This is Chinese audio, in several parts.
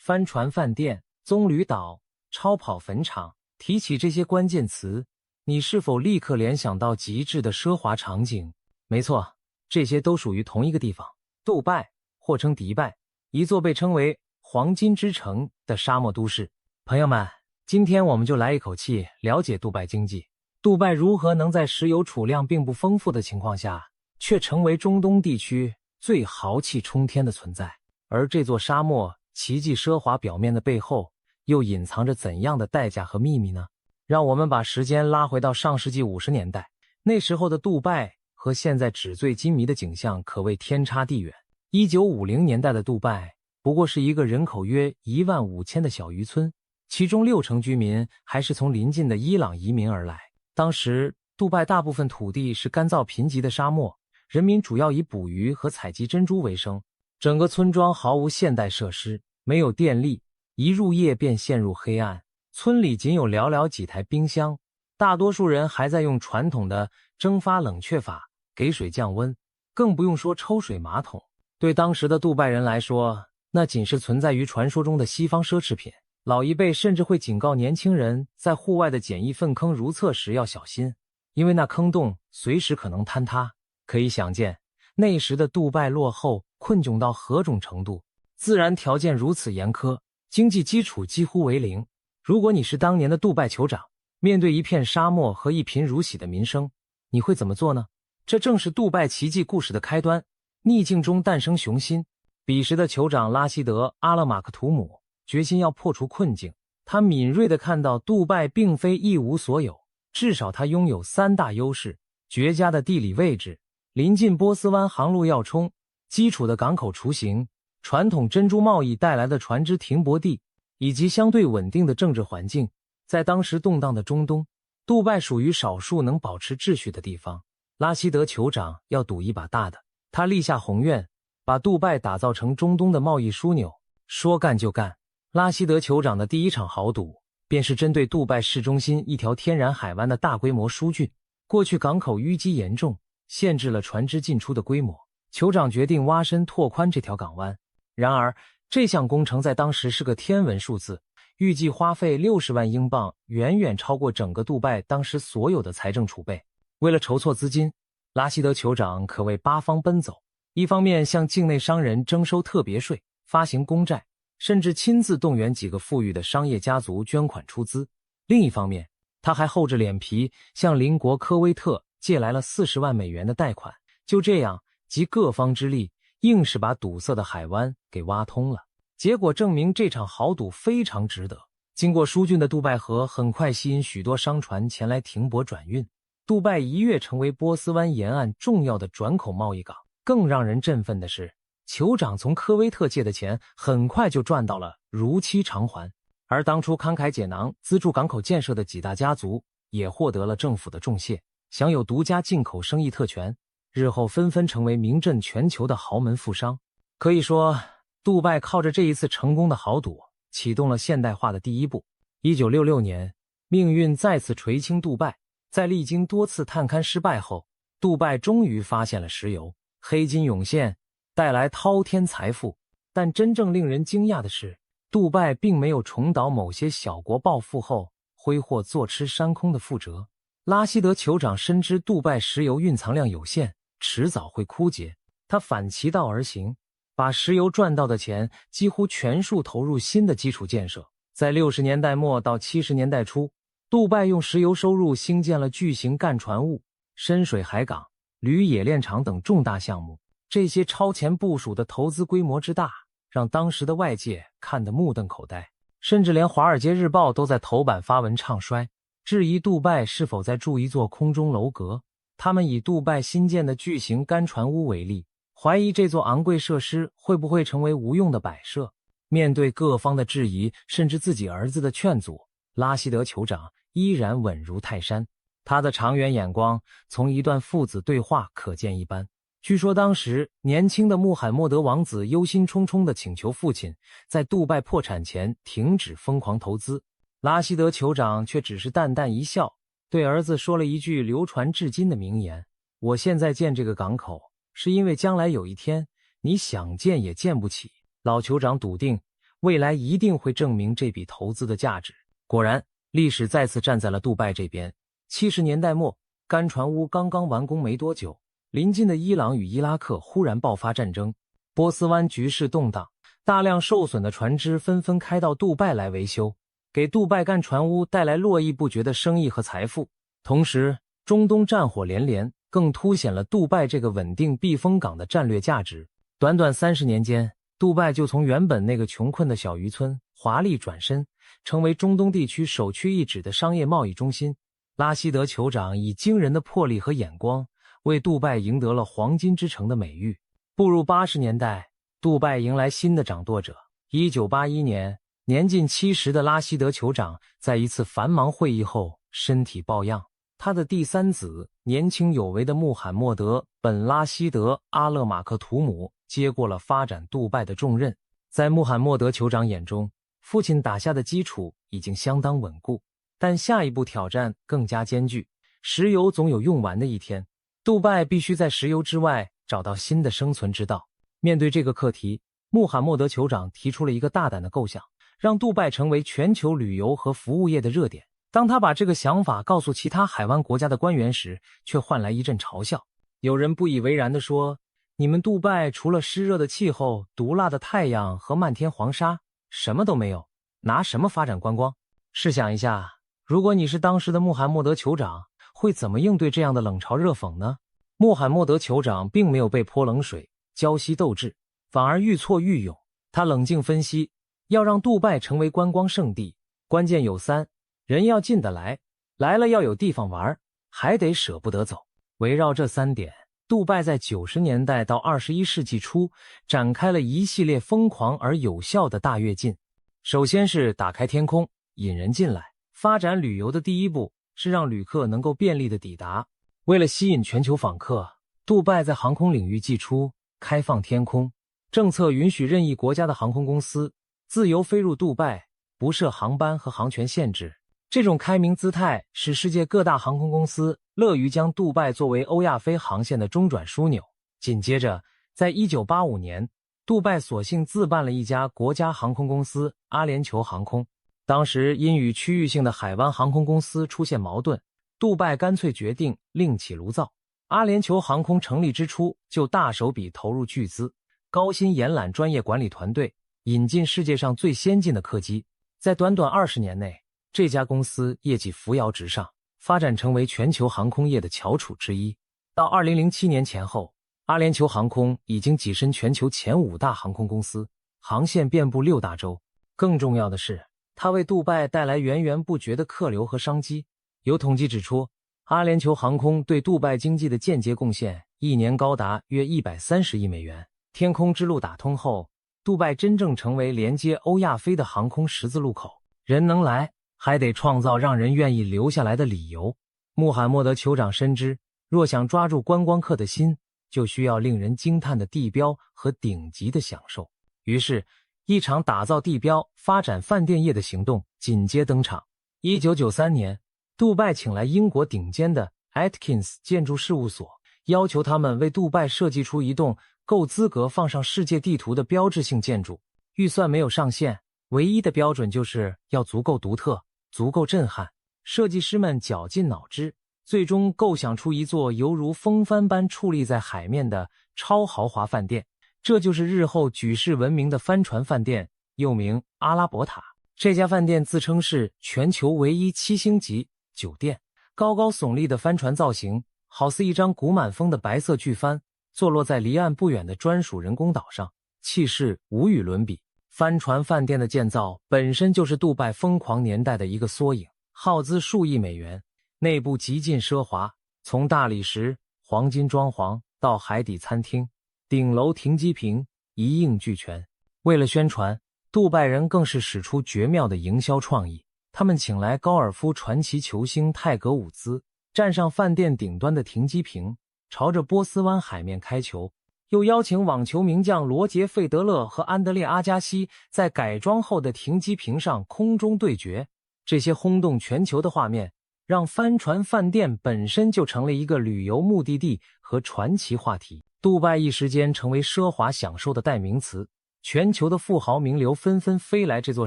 帆船饭店、棕榈岛、超跑坟场，提起这些关键词，你是否立刻联想到极致的奢华场景？没错，这些都属于同一个地方——杜拜，或称迪拜，一座被称为黄金之城的沙漠都市。朋友们，今天我们就来一口气了解杜拜经济。杜拜如何能在石油储量并不丰富的情况下，却成为中东地区最豪气冲天的存在？而这座沙漠奇迹奢华表面的背后，又隐藏着怎样的代价和秘密呢？让我们把时间拉回到上世纪50年代，那时候的杜拜和现在纸醉金迷的景象可谓天差地远。1950年代的杜拜不过是一个人口约15000的小渔村，其中60%居民还是从邻近的伊朗移民而来。当时杜拜大部分土地是干燥贫瘠的沙漠，人民主要以捕鱼和采集珍珠为生。整个村庄毫无现代设施，没有电力，一入夜便陷入黑暗。村里仅有寥寥几台冰箱，大多数人还在用传统的蒸发冷却法给水降温，更不用说抽水马桶。对当时的杜拜人来说，那仅是存在于传说中的西方奢侈品。老一辈甚至会警告年轻人，在户外的简易粪坑如厕时要小心，因为那坑洞随时可能坍塌。可以想见，那时的杜拜落后、困窘到何种程度。自然条件如此严苛，经济基础几乎为零。如果你是当年的杜拜酋长，面对一片沙漠和一贫如洗的民生，你会怎么做呢？这正是杜拜奇迹故事的开端。逆境中诞生雄心。彼时的酋长拉希德·阿勒马克图姆决心要破除困境。他敏锐地看到杜拜并非一无所有，至少他拥有3大优势：绝佳的地理位置，临近波斯湾航路要冲，基础的港口雏形，传统珍珠贸易带来的船只停泊地，以及相对稳定的政治环境。在当时动荡的中东，杜拜属于少数能保持秩序的地方。拉希德酋长要赌一把大的，他立下宏愿，把杜拜打造成中东的贸易枢纽。说干就干，拉希德酋长的第一场豪赌，便是针对杜拜市中心一条天然海湾的大规模疏浚。过去港口淤积严重，限制了船只进出的规模。酋长决定挖深拓宽这条港湾。然而，这项工程在当时是个天文数字，预计花费60万英镑，远远超过整个杜拜当时所有的财政储备。为了筹措资金，拉希德酋长可谓八方奔走。一方面向境内商人征收特别税，发行公债，甚至亲自动员几个富裕的商业家族捐款出资。另一方面，他还厚着脸皮向邻国科威特借来了40万美元的贷款。就这样，集各方之力，硬是把堵塞的海湾给挖通了。结果证明这场豪赌非常值得。经过疏浚的杜拜河很快吸引许多商船前来停泊转运，杜拜一跃成为波斯湾沿岸重要的转口贸易港。更让人振奋的是，酋长从科威特借的钱很快就赚到了，如期偿还。而当初慷慨解囊资助港口建设的几大家族也获得了政府的重谢，享有独家进口生意特权，日后纷纷成为名震全球的豪门富商。可以说，杜拜靠着这一次成功的豪赌，启动了现代化的第一步。1966年，命运再次垂青杜拜。在历经多次探勘失败后，杜拜终于发现了石油，黑金涌现，带来滔天财富。但真正令人惊讶的是，杜拜并没有重蹈某些小国暴富后挥霍坐吃山空的覆辙。拉希德酋长深知杜拜石油蕴藏量有限，迟早会枯竭。他反其道而行，把石油赚到的钱几乎全数投入新的基础建设。在60年代末到70年代初，杜拜用石油收入兴建了巨型干船坞、深水海港、铝冶炼厂等重大项目。这些超前部署的投资规模之大，让当时的外界看得目瞪口呆，甚至连《华尔街日报》都在头版发文唱衰，质疑杜拜是否在筑一座空中楼阁。他们以杜拜新建的巨型干船坞为例，怀疑这座昂贵设施会不会成为无用的摆设。面对各方的质疑，甚至自己儿子的劝阻，拉希德酋长依然稳如泰山。他的长远眼光从一段父子对话可见一斑。据说当时年轻的穆罕默德王子忧心忡忡地请求父亲在杜拜破产前停止疯狂投资，拉希德酋长却只是淡淡一笑，对儿子说了一句流传至今的名言：我现在建这个港口，是因为将来有一天你想建也建不起。老酋长笃定，未来一定会证明这笔投资的价值。果然，历史再次站在了杜拜这边。70年代末，干船坞刚刚完工没多久，邻近的伊朗与伊拉克忽然爆发战争，波斯湾局势动荡，大量受损的船只纷纷开到杜拜来维修，给杜拜干船坞带来络绎不绝的生意和财富。同时，中东战火连连，更凸显了杜拜这个稳定避风港的战略价值。短短30年间，杜拜就从原本那个穷困的小渔村华丽转身，成为中东地区首屈一指的商业贸易中心。拉希德酋长以惊人的魄力和眼光，为杜拜赢得了黄金之城的美誉。步入80年代，杜拜迎来新的掌舵者。1981年，年近70的拉希德酋长在一次繁忙会议后身体抱恙，他的第三子年轻有为的穆罕默德·本·拉希德·阿勒马克图姆接过了发展杜拜的重任。在穆罕默德酋长眼中，父亲打下的基础已经相当稳固，但下一步挑战更加艰巨。石油总有用完的一天，杜拜必须在石油之外找到新的生存之道。面对这个课题，穆罕默德酋长提出了一个大胆的构想，让杜拜成为全球旅游和服务业的热点。当他把这个想法告诉其他海湾国家的官员时，却换来一阵嘲笑。有人不以为然地说，你们杜拜除了湿热的气候、毒辣的太阳和漫天黄沙，什么都没有，拿什么发展观光？试想一下，如果你是当时的穆罕默德酋长，会怎么应对这样的冷嘲热讽呢？穆罕默德酋长并没有被泼冷水、浇熄斗志，反而愈挫愈勇。他冷静分析，要让杜拜成为观光胜地，关键有3：人要进得来，来了要有地方玩，还得舍不得走。围绕这3点，杜拜在90年代到21世纪初展开了一系列疯狂而有效的大跃进。首先是打开天空，引人进来。发展旅游的第一步是让旅客能够便利地抵达。为了吸引全球访客，杜拜在航空领域祭出开放天空政策，允许任意国家的航空公司自由飞入杜拜，不设航班和航权限制。这种开明姿态使世界各大航空公司乐于将杜拜作为欧亚非航线的中转枢纽。紧接着，在1985年，杜拜索性自办了一家国家航空公司阿联酋航空。当时因与区域性的海湾航空公司出现矛盾，杜拜干脆决定另起炉灶。阿联酋航空成立之初就大手笔投入巨资，高薪延揽专业管理团队，引进世界上最先进的客机。在短短20年内，这家公司业绩扶摇直上，发展成为全球航空业的翘楚之一。到2007年前后，阿联酋航空已经跻身全球前5大航空公司，航线遍布6大洲。更重要的是，它为杜拜带来源源不绝的客流和商机。有统计指出，阿联酋航空对杜拜经济的间接贡献一年高达约130亿美元。天空之路打通后，杜拜真正成为连接欧亚非的航空十字路口。人能来，还得创造让人愿意留下来的理由。穆罕默德酋长深知，若想抓住观光客的心，就需要令人惊叹的地标和顶级的享受。于是，一场打造地标、发展饭店业的行动紧接登场。1993年，杜拜请来英国顶尖的 Atkins 建筑事务所，要求他们为杜拜设计出一栋够资格放上世界地图的标志性建筑。预算没有上限，唯一的标准就是要足够独特、足够震撼。设计师们绞尽脑汁，最终构想出一座犹如风帆般矗立在海面的超豪华饭店。这就是日后举世闻名的帆船饭店，又名阿拉伯塔。这家饭店自称是全球唯一7星级酒店。高高耸立的帆船造型，好似一张鼓满风的白色巨帆，坐落在离岸不远的专属人工岛上，气势无与伦比。帆船饭店的建造本身就是杜拜疯狂年代的一个缩影，耗资数亿美元，内部极尽奢华，从大理石、黄金装潢到海底餐厅、顶楼停机坪一应俱全。为了宣传，杜拜人更是使出绝妙的营销创意。他们请来高尔夫传奇球星泰格伍兹，站上饭店顶端的停机坪，朝着波斯湾海面开球。又邀请网球名将罗杰·费德勒和安德烈·阿加西在改装后的停机坪上空中对决。这些轰动全球的画面，让帆船饭店本身就成了一个旅游目的地和传奇话题。杜拜一时间成为奢华享受的代名词。全球的富豪名流纷纷飞来这座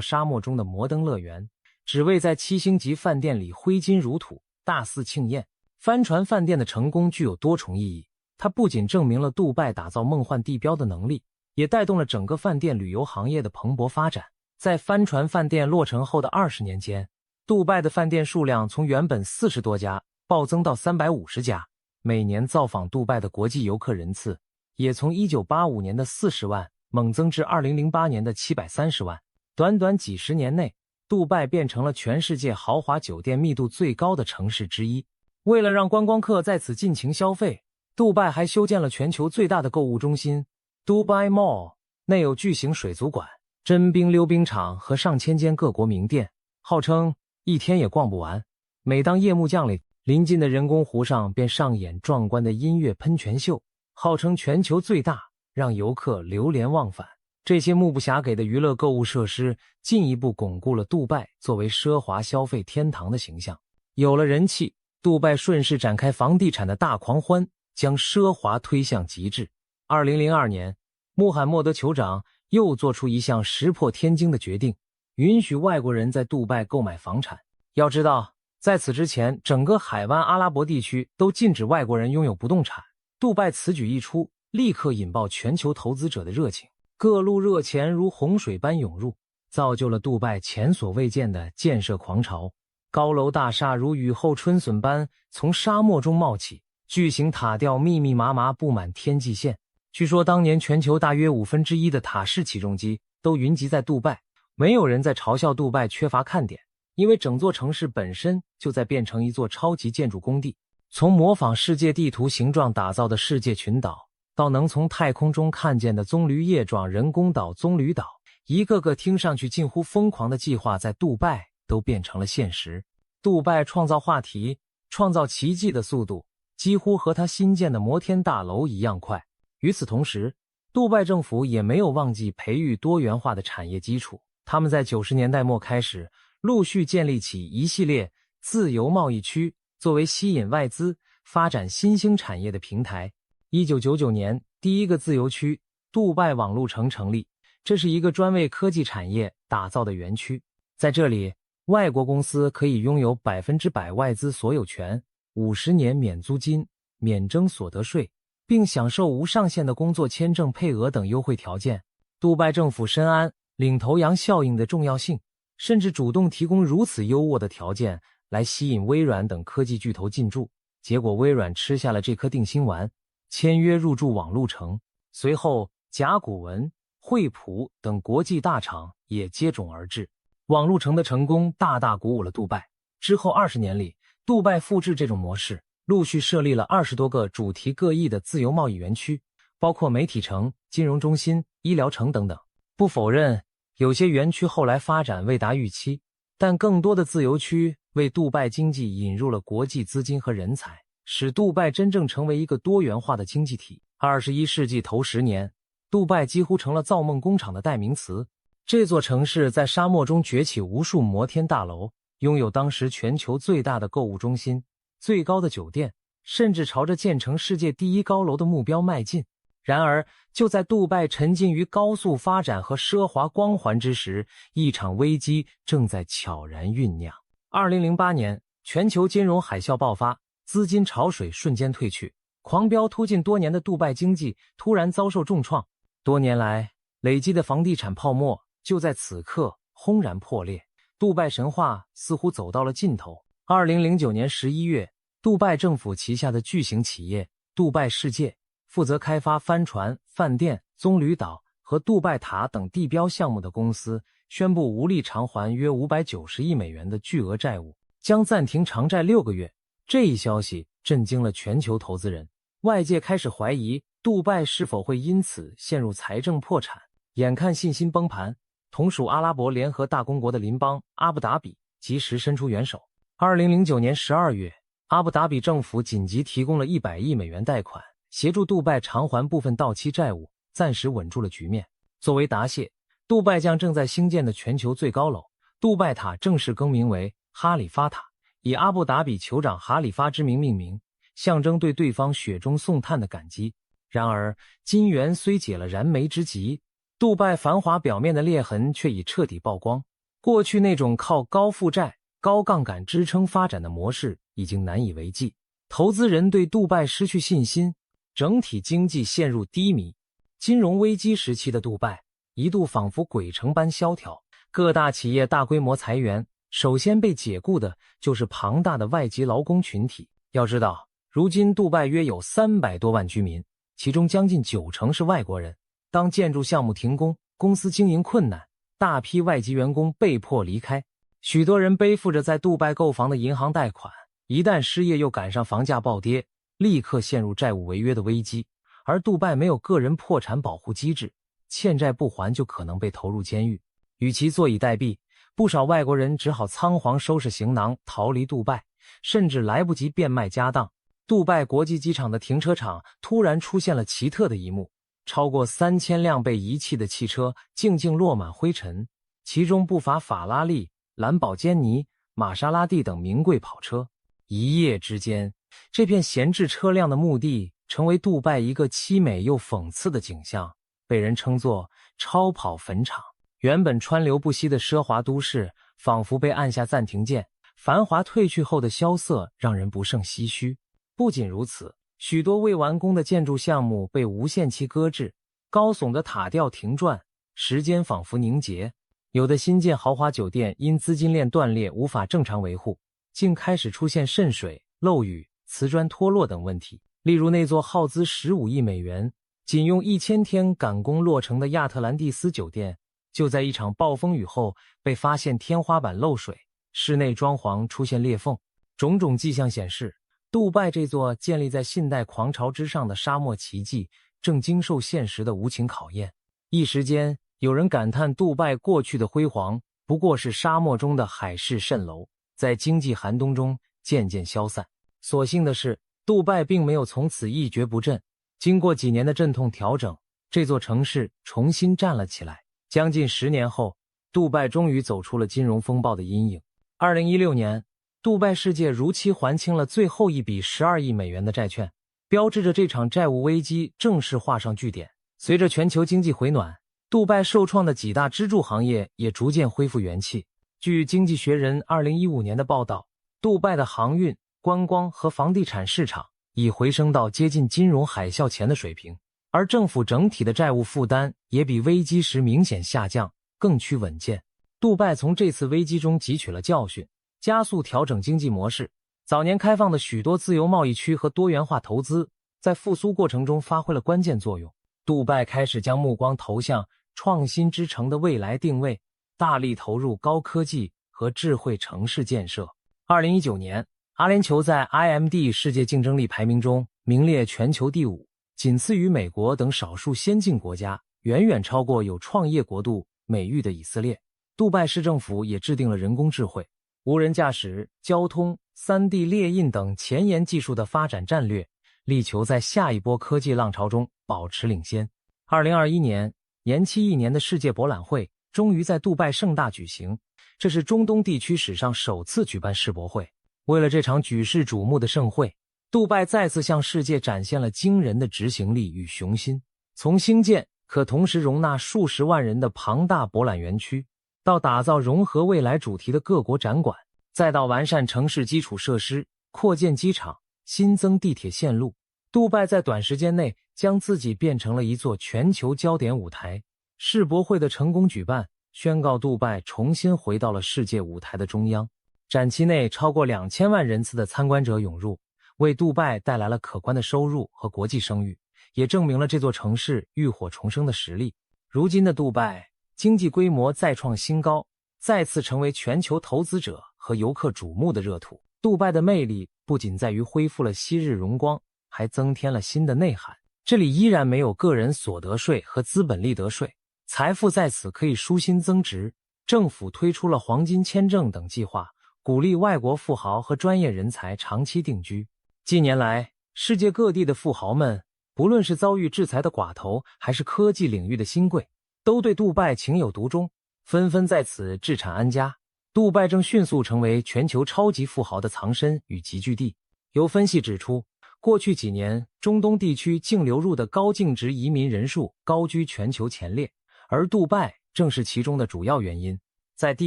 沙漠中的摩登乐园，只为在7星级饭店里挥金如土，大肆庆宴。帆船饭店的成功具有多重意义，它不仅证明了杜拜打造梦幻地标的能力，也带动了整个饭店旅游行业的蓬勃发展。在帆船饭店落成后的20年间，杜拜的饭店数量从原本40多家暴增到350家，每年造访杜拜的国际游客人次也从1985年的40万猛增至2008年的730万。短短几十年内，杜拜变成了全世界豪华酒店密度最高的城市之一。为了让观光客在此尽情消费，杜拜还修建了全球最大的购物中心 Dubai Mall， 内有巨型水族馆、真冰溜冰场和上千间各国名店，号称一天也逛不完。每当夜幕降临，临近的人工湖上便上演壮观的音乐喷泉秀，号称全球最大，让游客流连忘返。这些目不暇给的娱乐购物设施进一步巩固了杜拜作为奢华消费天堂的形象。有了人气，杜拜顺势展开房地产的大狂欢，将奢华推向极致。2002年，穆罕默德酋长又做出一项石破天惊的决定，允许外国人在杜拜购买房产。要知道，在此之前，整个海湾阿拉伯地区都禁止外国人拥有不动产。杜拜此举一出，立刻引爆全球投资者的热情，各路热钱如洪水般涌入，造就了杜拜前所未见的建设狂潮。高楼大厦如雨后春笋般从沙漠中冒起，巨型塔吊密密麻麻布满天际线。据说当年全球大约1/5的塔式起重机都云集在杜拜，没有人在嘲笑杜拜缺乏看点，因为整座城市本身就在变成一座超级建筑工地。从模仿世界地图形状打造的世界群岛，到能从太空中看见的棕榈叶状人工岛棕榈岛，一个个听上去近乎疯狂的计划在杜拜都变成了现实。杜拜创造话题、创造奇迹的速度几乎和他新建的摩天大楼一样快。与此同时，杜拜政府也没有忘记培育多元化的产业基础。他们在90年代末开始陆续建立起一系列自由贸易区，作为吸引外资、发展新兴产业的平台。1999年，第一个自由区杜拜网路城成立，这是一个专为科技产业打造的园区。在这里，外国公司可以拥有100%外资所有权、50年免租金、免征所得税，并享受无上限的工作签证配额等优惠条件。杜拜政府深谙领头羊效应的重要性，甚至主动提供如此优渥的条件来吸引微软等科技巨头进驻。结果微软吃下了这颗定心丸，签约入驻网路城。随后甲骨文、惠普等国际大厂也接踵而至。网路城的成功大大鼓舞了杜拜。之后20年里，杜拜复制这种模式，陆续设立了20多个主题各异的自由贸易园区，包括媒体城、金融中心、医疗城等等。不否认，有些园区后来发展未达预期，但更多的自由区为杜拜经济引入了国际资金和人才，使杜拜真正成为一个多元化的经济体。21世纪头10年，杜拜几乎成了造梦工厂的代名词。这座城市在沙漠中崛起无数摩天大楼，拥有当时全球最大的购物中心、最高的酒店，甚至朝着建成世界第1高楼的目标迈进。然而，就在杜拜沉浸于高速发展和奢华光环之时，一场危机正在悄然酝酿。2008年，全球金融海啸爆发，资金潮水瞬间退去，狂飙突进多年的杜拜经济突然遭受重创。多年来累积的房地产泡沫就在此刻轰然破裂，杜拜神话似乎走到了尽头。2009年11月，杜拜政府旗下的巨型企业杜拜世界，负责开发帆船、饭店、棕榈岛和杜拜塔等地标项目的公司宣布无力偿还约590亿美元的巨额债务，将暂停偿债6个月。这一消息震惊了全球投资人，外界开始怀疑杜拜是否会因此陷入财政破产。眼看信心崩盘，同属阿拉伯联合大公国的邻邦阿布达比及时伸出援手。2009年12月，阿布达比政府紧急提供了100亿美元贷款，协助杜拜偿还部分到期债务，暂时稳住了局面。作为答谢，杜拜将正在兴建的全球最高楼杜拜塔正式更名为哈里发塔，以阿布达比酋长哈里发之名命名，象征对对方雪中送炭的感激。然而，金元虽解了燃眉之急，杜拜繁华表面的裂痕却已彻底曝光，过去那种靠高负债、高杠杆支撑发展的模式已经难以为继，投资人对杜拜失去信心，整体经济陷入低迷。金融危机时期的杜拜一度仿佛鬼城般萧条，各大企业大规模裁员，首先被解雇的就是庞大的外籍劳工群体。要知道，如今杜拜约有300多万居民，其中将近90%是外国人。当建筑项目停工，公司经营困难，大批外籍员工被迫离开，许多人背负着在杜拜购房的银行贷款，一旦失业又赶上房价暴跌，立刻陷入债务违约的危机。而杜拜没有个人破产保护机制，欠债不还就可能被投入监狱。与其坐以待毙，不少外国人只好仓皇收拾行囊逃离杜拜，甚至来不及变卖家当。杜拜国际机场的停车场突然出现了奇特的一幕，超过3000辆被遗弃的汽车静静落满灰尘，其中不乏法拉利、兰博基尼、玛莎拉蒂等名贵跑车。一夜之间，这片闲置车辆的墓地成为杜拜一个凄美又讽刺的景象，被人称作超跑坟场。原本川流不息的奢华都市仿佛被按下暂停键，繁华褪去后的萧瑟让人不胜唏嘘。不仅如此，许多未完工的建筑项目被无限期搁置，高耸的塔吊停转，时间仿佛凝结。有的新建豪华酒店因资金链断裂无法正常维护，竟开始出现渗水、漏雨、瓷砖脱落等问题。例如那座耗资15亿美元，仅用1000天赶工落成的亚特兰蒂斯酒店，就在一场暴风雨后被发现天花板漏水，室内装潢出现裂缝。种种迹象显示，杜拜这座建立在信贷狂潮之上的沙漠奇迹正经受现实的无情考验。一时间，有人感叹杜拜过去的辉煌不过是沙漠中的海市蜃楼，在经济寒冬中渐渐消散。所幸的是，杜拜并没有从此一蹶不振，经过几年的阵痛调整，这座城市重新站了起来。将近10年后，杜拜终于走出了金融风暴的阴影。2016年，杜拜世界如期还清了最后一笔12亿美元的债券，标志着这场债务危机正式画上句点。随着全球经济回暖，杜拜受创的几大支柱行业也逐渐恢复元气。据《经济学人》2015年的报道，杜拜的航运、观光和房地产市场已回升到接近金融海啸前的水平，而政府整体的债务负担也比危机时明显下降，更趋稳健。杜拜从这次危机中汲取了教训，加速调整经济模式。早年开放的许多自由贸易区和多元化投资，在复苏过程中发挥了关键作用。杜拜开始将目光投向创新之城的未来定位，大力投入高科技和智慧城市建设。2019年，阿联酋在 IMD 世界竞争力排名中名列全球第5，仅次于美国等少数先进国家，远远超过有创业国度美誉的以色列。杜拜市政府也制定了人工智慧、无人驾驶、交通、3D 列印等前沿技术的发展战略，力求在下一波科技浪潮中保持领先。2021年，延期1年的世界博览会终于在杜拜盛大举行，这是中东地区史上首次举办世博会。为了这场举世瞩目的盛会，杜拜再次向世界展现了惊人的执行力与雄心。从兴建可同时容纳数十万人的庞大博览园区，到打造融合未来主题的各国展馆，再到完善城市基础设施、扩建机场、新增地铁线路，杜拜在短时间内将自己变成了一座全球焦点舞台。世博会的成功举办，宣告杜拜重新回到了世界舞台的中央。展期内超过2000万人次的参观者涌入，为杜拜带来了可观的收入和国际声誉，也证明了这座城市浴火重生的实力。如今的杜拜经济规模再创新高，再次成为全球投资者和游客瞩目的热土。杜拜的魅力不仅在于恢复了昔日荣光，还增添了新的内涵。这里依然没有个人所得税和资本利得税，财富在此可以舒心增值。政府推出了黄金签证等计划，鼓励外国富豪和专业人才长期定居。近年来，世界各地的富豪们，不论是遭遇制裁的寡头，还是科技领域的新贵，都对杜拜情有独钟，纷纷在此置产安家。杜拜正迅速成为全球超级富豪的藏身与集聚地。有分析指出，过去几年，中东地区净流入的高净值移民人数高居全球前列，而杜拜正是其中的主要原因。在地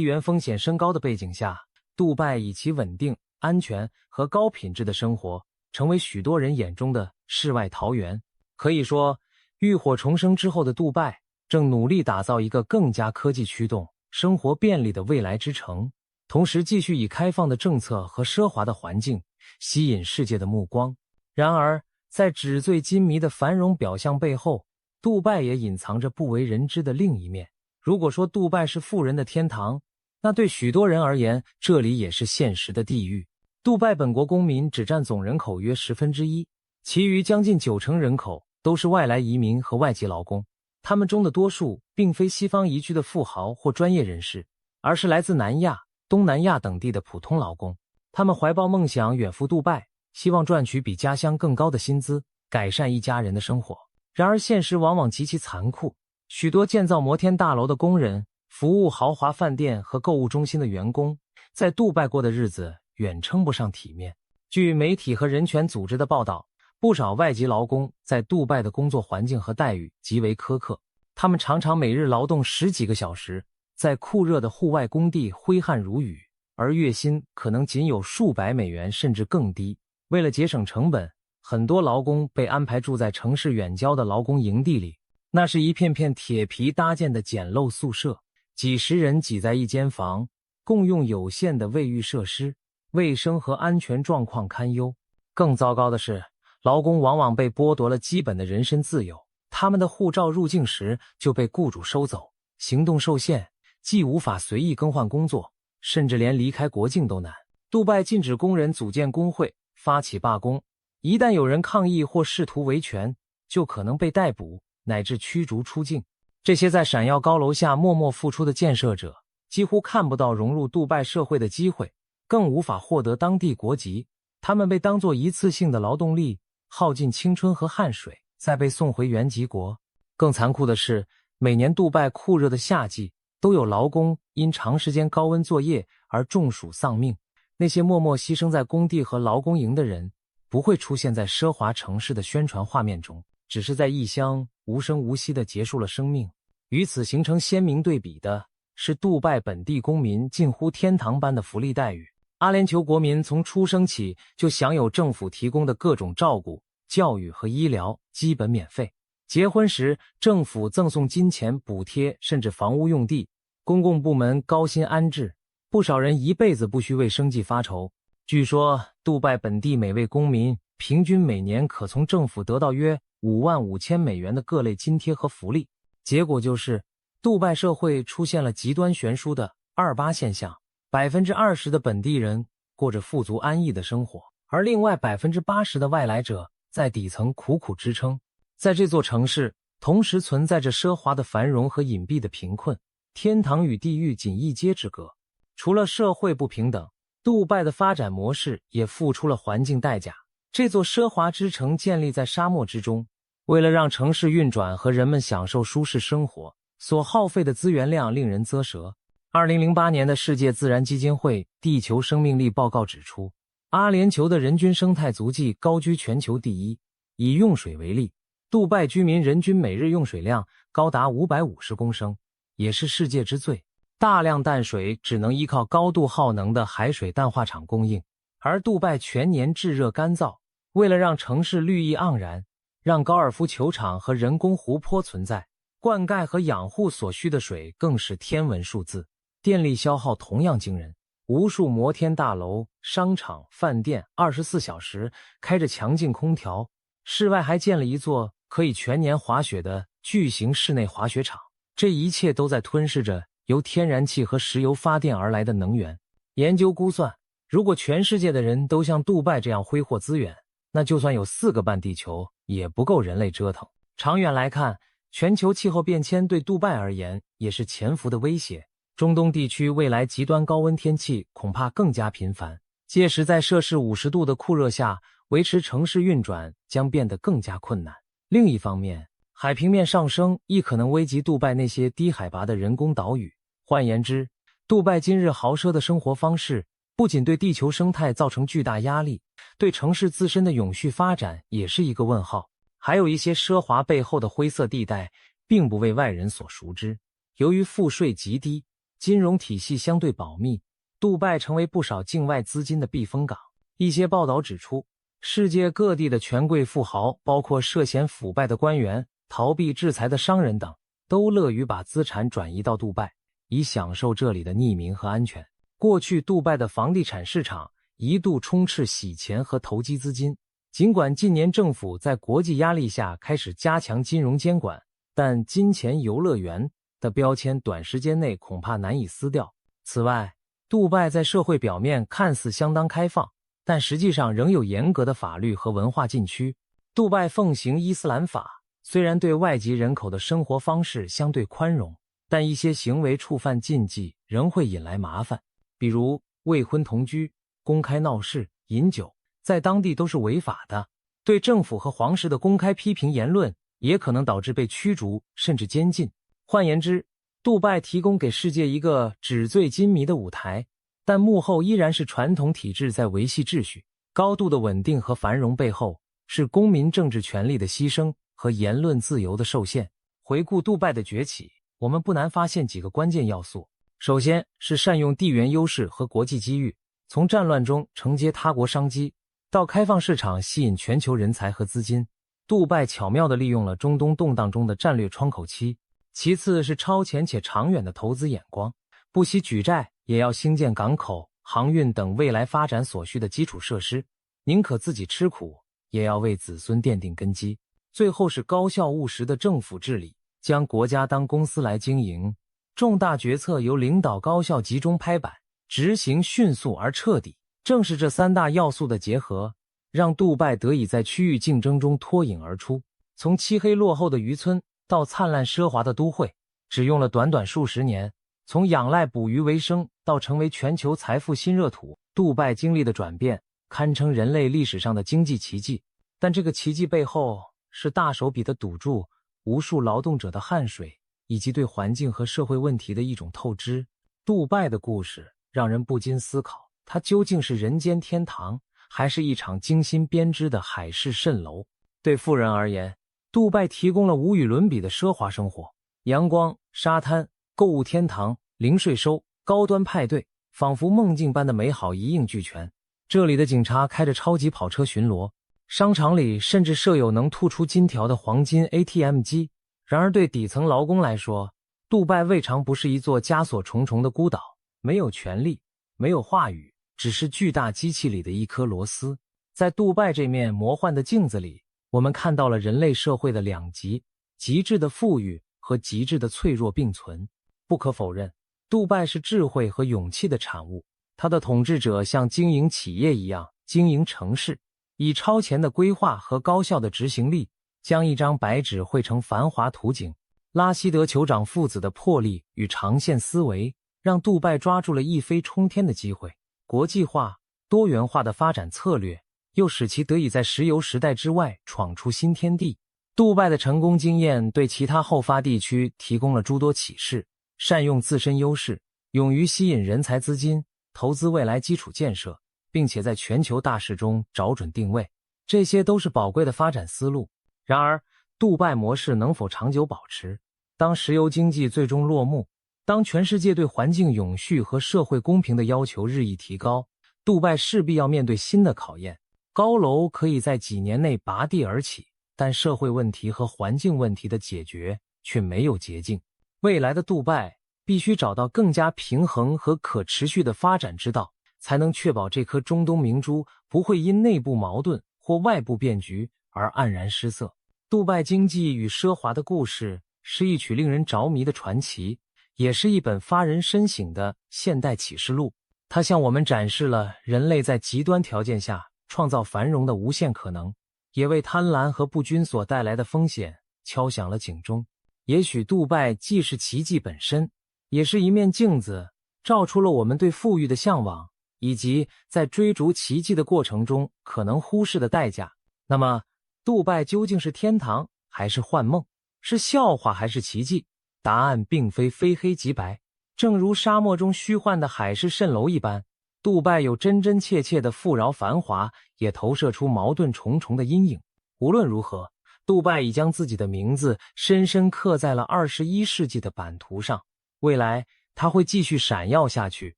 缘风险升高的背景下，杜拜以其稳定、安全和高品质的生活，成为许多人眼中的世外桃源。可以说，浴火重生之后的杜拜正努力打造一个更加科技驱动、生活便利的未来之城，同时继续以开放的政策和奢华的环境吸引世界的目光。然而，在纸醉金迷的繁荣表象背后，杜拜也隐藏着不为人知的另一面。如果说杜拜是富人的天堂，那对许多人而言，这里也是现实的地狱。杜拜本国公民只占总人口约1/10，其余将近90%人口都是外来移民和外籍劳工。他们中的多数并非西方移居的富豪或专业人士，而是来自南亚、东南亚等地的普通劳工。他们怀抱梦想远赴杜拜，希望赚取比家乡更高的薪资，改善一家人的生活。然而现实往往极其残酷，许多建造摩天大楼的工人，服务豪华饭店和购物中心的员工，在杜拜过的日子远称不上体面。据媒体和人权组织的报道，不少外籍劳工在杜拜的工作环境和待遇极为苛刻，他们常常每日劳动10几个小时，在酷热的户外工地挥汗如雨，而月薪可能仅有数百美元甚至更低。为了节省成本，很多劳工被安排住在城市远郊的劳工营地里，那是一片片铁皮搭建的简陋宿舍，几十人挤在一间房，共用有限的卫浴设施，卫生和安全状况堪忧。更糟糕的是，劳工往往被剥夺了基本的人身自由，他们的护照入境时就被雇主收走，行动受限，既无法随意更换工作，甚至连离开国境都难。杜拜禁止工人组建工会，发起罢工，一旦有人抗议或试图维权，就可能被逮捕乃至驱逐出境。这些在闪耀高楼下默默付出的建设者，几乎看不到融入杜拜社会的机会，更无法获得当地国籍。他们被当作一次性的劳动力，耗尽青春和汗水，再被送回原籍国。更残酷的是，每年杜拜酷热的夏季，都有劳工因长时间高温作业而中暑丧命。那些默默牺牲在工地和劳工营的人，不会出现在奢华城市的宣传画面中，只是在异乡无声无息地结束了生命。与此形成鲜明对比的是杜拜本地公民近乎天堂般的福利待遇。阿联酋国民从出生起就享有政府提供的各种照顾、教育和医疗，基本免费。结婚时，政府赠送金钱补贴，甚至房屋用地，公共部门高薪安置，不少人一辈子不需为生计发愁。据说，杜拜本地每位公民平均每年可从政府得到约55000美元的各类津贴和福利。结果就是，杜拜社会出现了极端悬殊的28现象，20%的本地人过着富足安逸的生活，而另外80%的外来者在底层苦苦支撑。在这座城市，同时存在着奢华的繁荣和隐蔽的贫困，天堂与地狱仅一街之隔。除了社会不平等，杜拜的发展模式也付出了环境代价。这座奢华之城建立在沙漠之中，为了让城市运转和人们享受舒适生活，所耗费的资源量令人啧舌。2008年的世界自然基金会地球生命力报告指出，阿联酋的人均生态足迹高居全球第一。以用水为例，杜拜居民人均每日用水量高达550公升，也是世界之最。大量淡水只能依靠高度耗能的海水淡化厂供应，而杜拜全年炙热干燥，为了让城市绿意盎然，让高尔夫球场和人工湖泊存在，灌溉和养护所需的水更是天文数字，电力消耗同样惊人。无数摩天大楼、商场、饭店24小时开着强劲空调，室外还建了一座可以全年滑雪的巨型室内滑雪场。这一切都在吞噬着由天然气和石油发电而来的能源。研究估算，如果全世界的人都像杜拜这样挥霍资源，那就算有4个半地球也不够人类折腾。长远来看，全球气候变迁对杜拜而言也是潜伏的威胁。中东地区未来极端高温天气恐怕更加频繁，届时在摄氏50度的酷热下，维持城市运转将变得更加困难。另一方面，海平面上升亦可能危及杜拜那些低海拔的人工岛屿。换言之，杜拜今日豪奢的生活方式不仅对地球生态造成巨大压力，对城市自身的永续发展也是一个问号。还有一些奢华背后的灰色地带，并不为外人所熟知。由于赋税极低，金融体系相对保密，杜拜成为不少境外资金的避风港。一些报道指出，世界各地的权贵富豪，包括涉嫌腐败的官员、逃避制裁的商人等，都乐于把资产转移到杜拜，以享受这里的匿名和安全。过去杜拜的房地产市场一度充斥洗钱和投机资金，尽管近年政府在国际压力下开始加强金融监管，但金钱游乐园的标签短时间内恐怕难以撕掉。此外，杜拜在社会表面看似相当开放，但实际上仍有严格的法律和文化禁区。杜拜奉行伊斯兰法，虽然对外籍人口的生活方式相对宽容，但一些行为触犯禁忌仍会引来麻烦，比如未婚同居、公开闹事、饮酒，在当地都是违法的。对政府和皇室的公开批评言论也可能导致被驱逐甚至监禁。换言之，杜拜提供给世界一个纸醉金迷的舞台，但幕后依然是传统体制在维系秩序。高度的稳定和繁荣背后，是公民政治权利的牺牲和言论自由的受限。回顾杜拜的崛起，我们不难发现几个关键要素。首先是善用地缘优势和国际机遇，从战乱中承接他国商机，到开放市场吸引全球人才和资金，杜拜巧妙地利用了中东动荡中的战略窗口期。其次是超前且长远的投资眼光，不惜举债也要兴建港口、航运等未来发展所需的基础设施，宁可自己吃苦，也要为子孙奠定根基。最后是高效务实的政府治理，将国家当公司来经营，重大决策由领导高效集中拍板，执行迅速而彻底。正是这三大要素的结合，让杜拜得以在区域竞争中脱颖而出。从漆黑落后的渔村到灿烂奢华的都会，只用了短短数十年。从仰赖捕鱼为生到成为全球财富新热土，杜拜经历的转变堪称人类历史上的经济奇迹。但这个奇迹背后是大手笔的赌注、无数劳动者的汗水，以及对环境和社会问题的一种透支。杜拜的故事让人不禁思考，它究竟是人间天堂，还是一场精心编织的海市蜃楼？对富人而言，杜拜提供了无与伦比的奢华生活，阳光、沙滩、购物天堂、零税收、高端派对，仿佛梦境般的美好一应俱全。这里的警察开着超级跑车巡逻，商场里甚至设有能吐出金条的黄金 ATM 机。然而对底层劳工来说，杜拜未尝不是一座枷锁重重的孤岛，没有权利，没有话语，只是巨大机器里的一颗螺丝。在杜拜这面魔幻的镜子里，我们看到了人类社会的两极，极致的富裕和极致的脆弱并存。不可否认，杜拜是智慧和勇气的产物，它的统治者像经营企业一样经营城市，以超前的规划和高效的执行力，将一张白纸绘成繁华图景。拉希德酋长父子的魄力与长线思维，让杜拜抓住了一飞冲天的机会。国际化、多元化的发展策略又使其得以在石油时代之外闯出新天地。杜拜的成功经验对其他后发地区提供了诸多启示，善用自身优势，勇于吸引人才资金，投资未来基础建设，并且在全球大势中找准定位，这些都是宝贵的发展思路。然而，杜拜模式能否长久保持？当石油经济最终落幕，当全世界对环境永续和社会公平的要求日益提高，杜拜势必要面对新的考验。高楼可以在几年内拔地而起，但社会问题和环境问题的解决却没有捷径。未来的杜拜必须找到更加平衡和可持续的发展之道，才能确保这颗中东明珠不会因内部矛盾或外部变局而黯然失色。杜拜经济与奢华的故事是一曲令人着迷的传奇，也是一本发人深省的现代启示录。它向我们展示了人类在极端条件下创造繁荣的无限可能，也为贪婪和不均所带来的风险敲响了警钟。也许杜拜既是奇迹本身，也是一面镜子，照出了我们对富裕的向往，以及在追逐奇迹的过程中可能忽视的代价。那么，杜拜究竟是天堂还是幻梦？是笑话还是奇迹？答案并非非黑即白。正如沙漠中虚幻的海市蜃楼一般，杜拜有真真切切的富饶繁华，也投射出矛盾重重的阴影。无论如何，杜拜已将自己的名字深深刻在了21世纪的版图上，未来它会继续闪耀下去，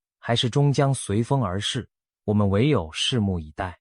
还是终将随风而逝？我们唯有拭目以待。